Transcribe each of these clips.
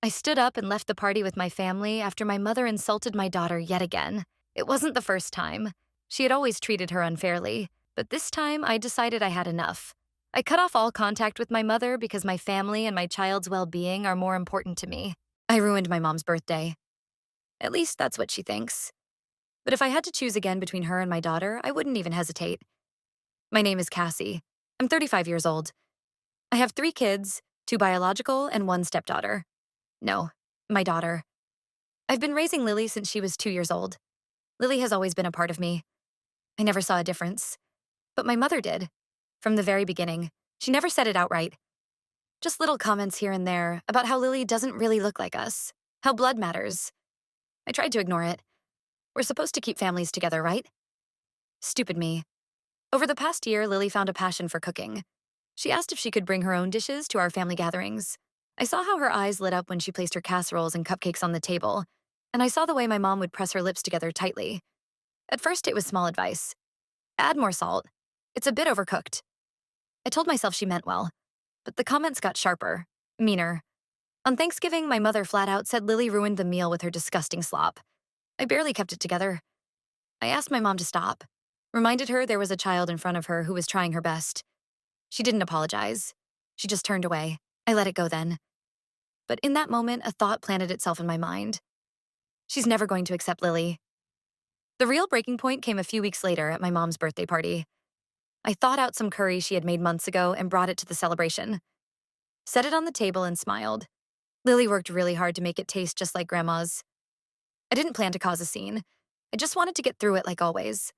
I stood up and left the party with my family after my mother insulted my daughter yet again. It wasn't the first time. She had always treated her unfairly, but this time I decided I had enough. I cut off all contact with my mother because my family and my child's well-being are more important to me. I ruined my mom's birthday. At least that's what she thinks. But if I had to choose again between her and my daughter, I wouldn't even hesitate. My name is Cassie. I'm 35 years old. I have 3 kids, 2 biological and 1 stepdaughter. No, my daughter. I've been raising Lily since she was 2 years old. Lily has always been a part of me. I never saw a difference. But my mother did. From the very beginning. She never said it outright. Just little comments here and there about how Lily doesn't really look like us, how blood matters. I tried to ignore it. We're supposed to keep families together, right? Stupid me. Over the past year, Lily found a passion for cooking. She asked if she could bring her own dishes to our family gatherings. I saw how her eyes lit up when she placed her casseroles and cupcakes on the table, and I saw the way my mom would press her lips together tightly. At first, it was small advice. Add more salt. It's a bit overcooked. I told myself she meant well, but the comments got sharper, meaner. On Thanksgiving, my mother flat out said Lily ruined the meal with her disgusting slop. I barely kept it together. I asked my mom to stop, reminded her there was a child in front of her who was trying her best. She didn't apologize. She just turned away. I let it go then. But in that moment, a thought planted itself in my mind. She's never going to accept Lily. The real breaking point came a few weeks later at my mom's birthday party. I thawed out some curry she had made months ago and brought it to the celebration. Set it on the table and smiled. Lily worked really hard to make it taste just like Grandma's. I didn't plan to cause a scene. I just wanted to get through it like always.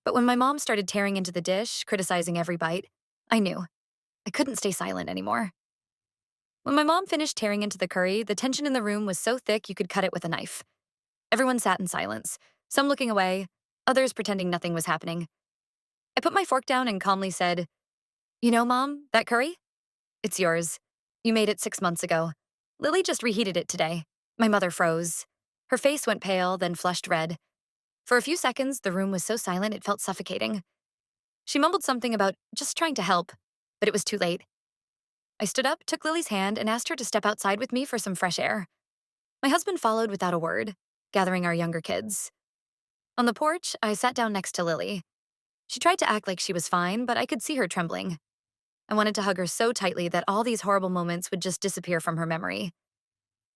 But when my mom started tearing into the dish, criticizing every bite, I knew. I couldn't stay silent anymore. When my mom finished tearing into the curry, the tension in the room was so thick you could cut it with a knife. Everyone sat in silence, some looking away, others pretending nothing was happening. I put my fork down and calmly said, "You know, Mom, that curry? It's yours. You made it 6 months ago. Lily just reheated it today." My mother froze. Her face went pale, then flushed red. For a few seconds, the room was so silent it felt suffocating. She mumbled something about just trying to help, but it was too late. I stood up, took Lily's hand, and asked her to step outside with me for some fresh air. My husband followed without a word, gathering our younger kids. On the porch, I sat down next to Lily. She tried to act like she was fine, but I could see her trembling. I wanted to hug her so tightly that all these horrible moments would just disappear from her memory.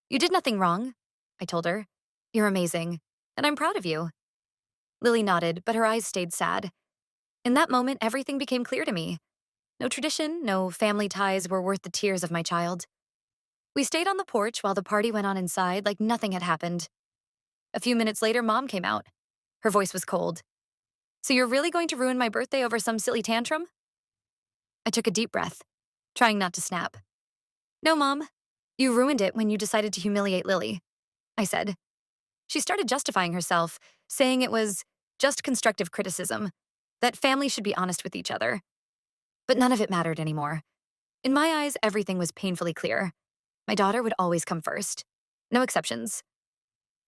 "You did nothing wrong," I told her. "You're amazing, and I'm proud of you." Lily nodded, but her eyes stayed sad. In that moment, everything became clear to me. No tradition, no family ties were worth the tears of my child. We stayed on the porch while the party went on inside like nothing had happened. A few minutes later, Mom came out. Her voice was cold. "So you're really going to ruin my birthday over some silly tantrum?" I took a deep breath, trying not to snap. "No, Mom. You ruined it when you decided to humiliate Lily," I said. She started justifying herself, saying it was just constructive criticism, that families should be honest with each other. But none of it mattered anymore. In my eyes, everything was painfully clear. My daughter would always come first. No exceptions.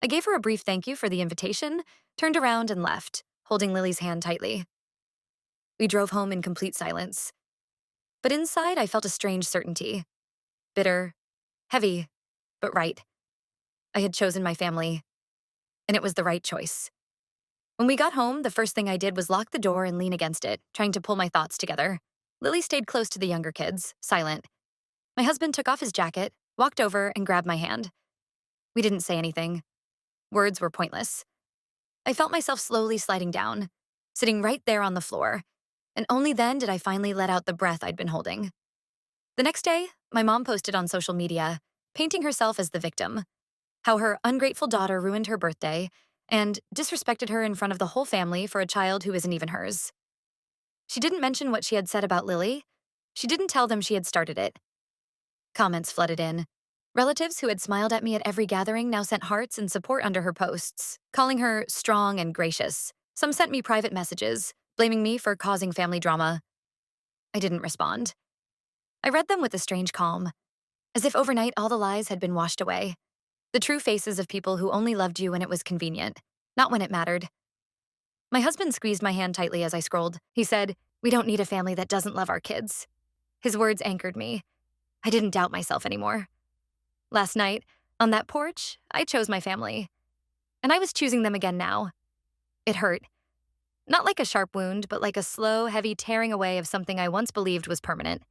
I gave her a brief thank you for the invitation, turned around and left, holding Lily's hand tightly. We drove home in complete silence. But inside, I felt a strange certainty. Bitter, heavy, but right. I had chosen my family, and it was the right choice. When we got home, the first thing I did was lock the door and lean against it, trying to pull my thoughts together. Lily stayed close to the younger kids, silent. My husband took off his jacket, walked over, and grabbed my hand. We didn't say anything. Words were pointless. I felt myself slowly sliding down, sitting right there on the floor, and only then did I finally let out the breath I'd been holding. The next day, my mom posted on social media, painting herself as the victim, how her ungrateful daughter ruined her birthday and disrespected her in front of the whole family for a child who isn't even hers. She didn't mention what she had said about Lily. She didn't tell them she had started it. Comments flooded in. Relatives who had smiled at me at every gathering now sent hearts and support under her posts, calling her strong and gracious. Some sent me private messages, blaming me for causing family drama. I didn't respond. I read them with a strange calm, as if overnight all the lies had been washed away. The true faces of people who only loved you when it was convenient, not when it mattered. My husband squeezed my hand tightly as I scrolled. He said, "We don't need a family that doesn't love our kids." His words anchored me. I didn't doubt myself anymore. Last night, on that porch, I chose my family. And I was choosing them again now. It hurt. Not like a sharp wound, but like a slow, heavy tearing away of something I once believed was permanent.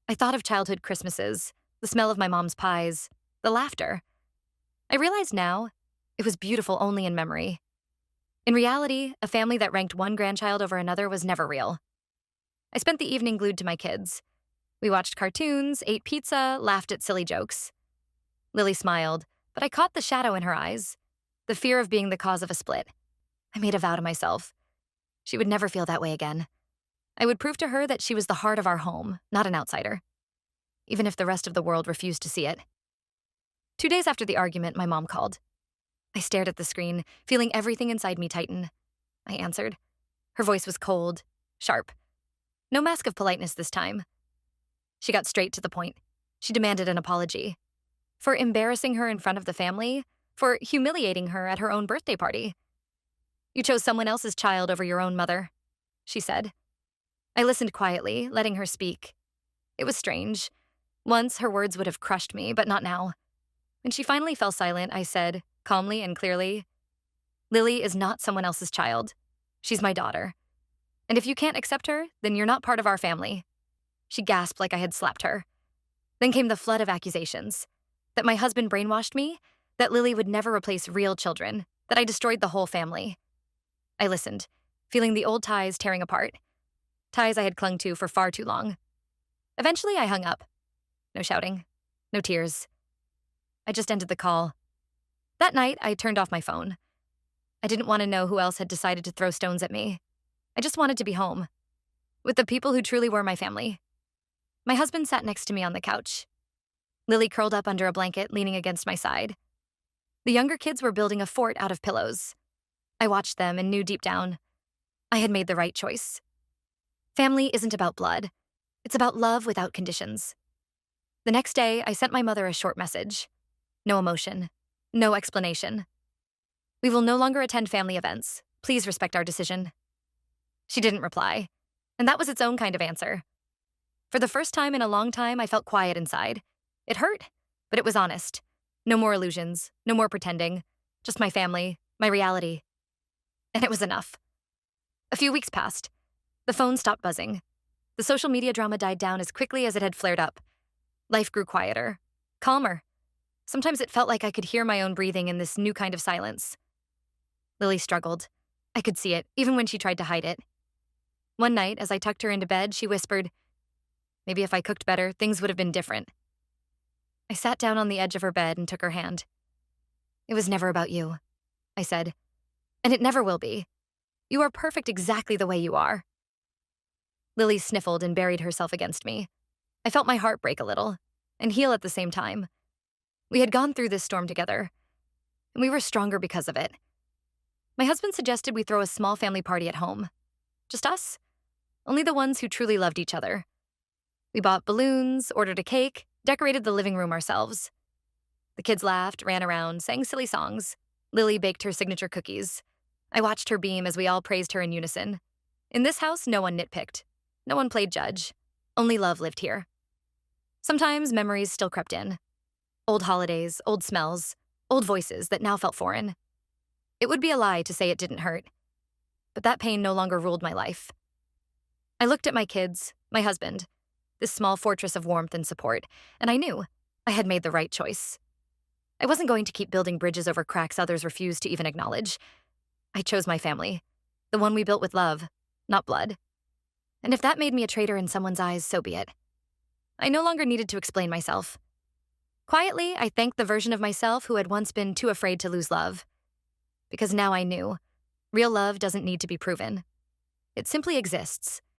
I thought of childhood Christmases, the smell of my mom's pies, the laughter. I realize now it was beautiful only in memory. In reality, a family that ranked one grandchild over another was never real. I spent the evening glued to my kids. We watched cartoons, ate pizza, laughed at silly jokes. Lily smiled, but I caught the shadow in her eyes, the fear of being the cause of a split. I made a vow to myself. She would never feel that way again. I would prove to her that she was the heart of our home, not an outsider, even if the rest of the world refused to see it. 2 days after the argument, my mom called. I stared at the screen, feeling everything inside me tighten. I answered. Her voice was cold, sharp. No mask of politeness this time. She got straight to the point. She demanded an apology. For embarrassing her in front of the family, for humiliating her at her own birthday party. You chose someone else's child over your own mother, she said. I listened quietly, letting her speak. It was strange. Once her words would have crushed me, but not now. When she finally fell silent, I said, calmly and clearly, Lily is not someone else's child. She's my daughter. And if you can't accept her, then you're not part of our family. She gasped like I had slapped her. Then came the flood of accusations. That my husband brainwashed me, that Lily would never replace real children, that I destroyed the whole family. I listened, feeling the old ties tearing apart. Ties I had clung to for far too long. Eventually, I hung up. No shouting, no tears. I just ended the call. That night, I turned off my phone. I didn't want to know who else had decided to throw stones at me. I just wanted to be home, with the people who truly were my family. My husband sat next to me on the couch. Lily curled up under a blanket, leaning against my side. The younger kids were building a fort out of pillows. I watched them and knew deep down, I had made the right choice. Family isn't about blood. It's about love without conditions. The next day, I sent my mother a short message. No emotion. No explanation. We will no longer attend family events. Please respect our decision. She didn't reply, and that was its own kind of answer. For the first time in a long time, I felt quiet inside. It hurt, but it was honest. No more illusions, no more pretending. Just my family, my reality. And it was enough. A few weeks passed. The phone stopped buzzing. The social media drama died down as quickly as it had flared up. Life grew quieter, calmer. Sometimes it felt like I could hear my own breathing in this new kind of silence. Lily struggled. I could see it, even when she tried to hide it. One night, as I tucked her into bed, she whispered, maybe if I cooked better, things would have been different. I sat down on the edge of her bed and took her hand. It was never about you, I said. And it never will be. You are perfect exactly the way you are. Lily sniffled and buried herself against me. I felt my heart break a little, and heal at the same time. We had gone through this storm together, and we were stronger because of it. My husband suggested we throw a small family party at home. Just us. Only the ones who truly loved each other. We bought balloons, ordered a cake, decorated the living room ourselves. The kids laughed, ran around, sang silly songs. Lily baked her signature cookies. I watched her beam as we all praised her in unison. In this house, no one nitpicked. No one played judge. Only love lived here. Sometimes memories still crept in. Old holidays, old smells, old voices that now felt foreign. It would be a lie to say it didn't hurt. But that pain no longer ruled my life. I looked at my kids, my husband, this small fortress of warmth and support, and I knew I had made the right choice. I wasn't going to keep building bridges over cracks others refused to even acknowledge. I chose my family, the one we built with love, not blood. And if that made me a traitor in someone's eyes, so be it. I no longer needed to explain myself. Quietly, I thanked the version of myself who had once been too afraid to lose love. Because now I knew, real love doesn't need to be proven. It simply exists,